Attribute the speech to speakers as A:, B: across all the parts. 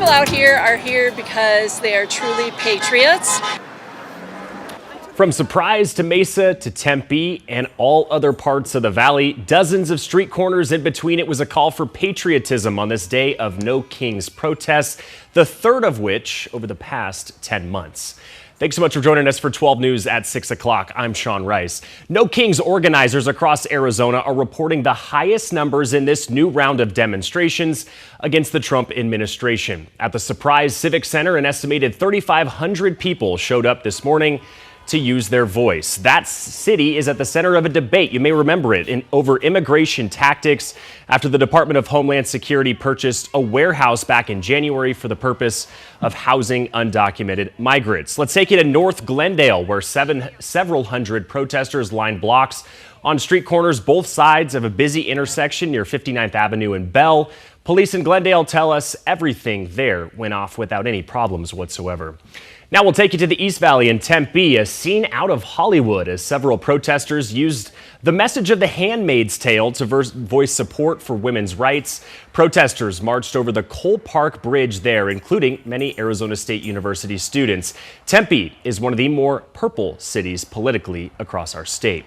A: people out here are here because they are truly patriots.
B: From Surprise to Mesa to Tempe and all other parts of the valley, dozens of street corners in between, it was a call for patriotism on this day of No Kings protests, the third of which over the past 10 months. Thanks so much for joining us for 12 News at 6 o'clock. I'm Sean Rice. No Kings organizers across Arizona are reporting the highest numbers in this new round of demonstrations against the Trump administration. At the Surprise Civic Center, an estimated 3,500 people showed up this morning to use their voice. That city is at the center of a debate, you may remember it, over immigration tactics after the Department of Homeland Security purchased a warehouse back in January for the purpose of housing undocumented migrants. Let's take you to North Glendale, where several hundred protesters lined blocks on street corners both sides of a busy intersection near 59th Avenue and Bell. Police in Glendale tell us everything there went off without any problems whatsoever. Now we'll take you to the East Valley in Tempe, a scene out of Hollywood as several protesters used the message of The Handmaid's Tale to voice support for women's rights. Protesters marched over the Cole Park Bridge there, including many Arizona State University students. Tempe is one of the more purple cities politically across our state.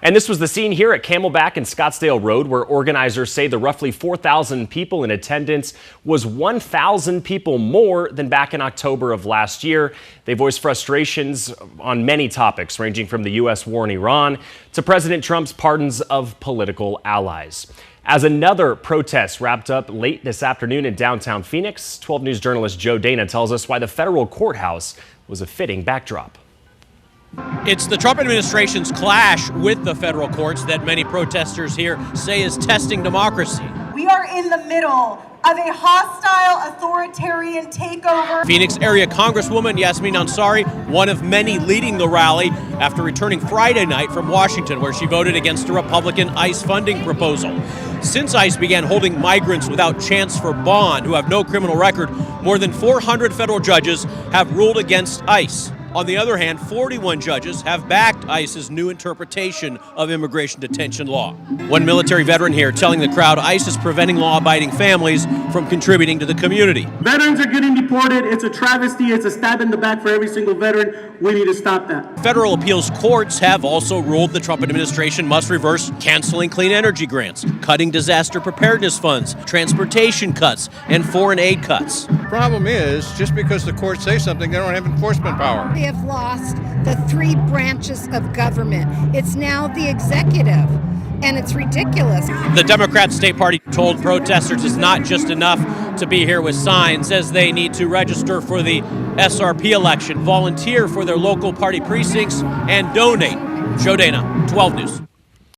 B: And this was the scene here at Camelback and Scottsdale Road, where organizers say the roughly 4,000 people in attendance was 1,000 people more than back in October of last year. They voiced frustrations on many topics, ranging from the U.S. war in Iran to President Trump's pardons of political allies. As another protest wrapped up late this afternoon in downtown Phoenix, 12 News journalist Joe Dana tells us why the federal courthouse was a fitting backdrop.
C: It's the Trump administration's clash with the federal courts that many protesters here say is testing democracy.
D: We are in the middle of a hostile authoritarian takeover.
C: Phoenix area Congresswoman Yasmin Ansari, one of many leading the rally after returning Friday night from Washington, where she voted against a Republican ICE funding proposal. Since ICE began holding migrants without chance for bond who have no criminal record, more than 400 federal judges have ruled against ICE. On the other hand, 41 judges have backed ICE's new interpretation of immigration detention law. One military veteran here telling the crowd ICE is preventing law-abiding families from contributing to the community.
E: Veterans are getting deported. It's a travesty. It's a stab in the back for every single veteran. We need to stop that.
C: Federal appeals courts have also ruled the Trump administration must reverse canceling clean energy grants, cutting disaster preparedness funds, transportation cuts, and foreign aid cuts.
F: Problem is, just because the courts say something, they don't have enforcement power.
G: We have lost the three branches of government. It's now the executive, and it's ridiculous.
C: The Democrat State Party told protesters it's not just enough to be here with signs, says they need to register for the SRP election, volunteer for their local party precincts, and donate. Joe Dana, 12 News.